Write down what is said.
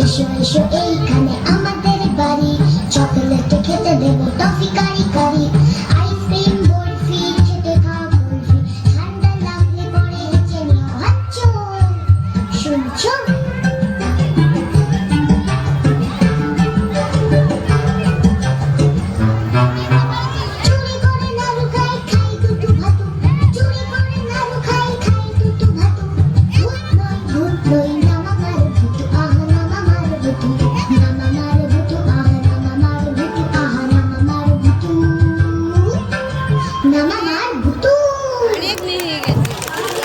এসো এসো এইখানে আমাদের বাড়ি, চকলেট খেতে দেবো টফি কারি কারি, আইসক্রিম বরফি খেতে খাও কুলফি, ঠান্ডা লাগলে পরে হেঁচে নিও হাচ্চো। শুনছো? চুরি করে নাড়ু খাই খাই দুটু ভাতু, চুরি করে নাড়ু খাই খাই দুটু ভাতু, ভূত নই নামা মার ভুতু, আহা নামা মার ভুতু, নামা মার ভুতু, আহা নামা মার ভুতু, আহা নামা মার ভুতু, নামা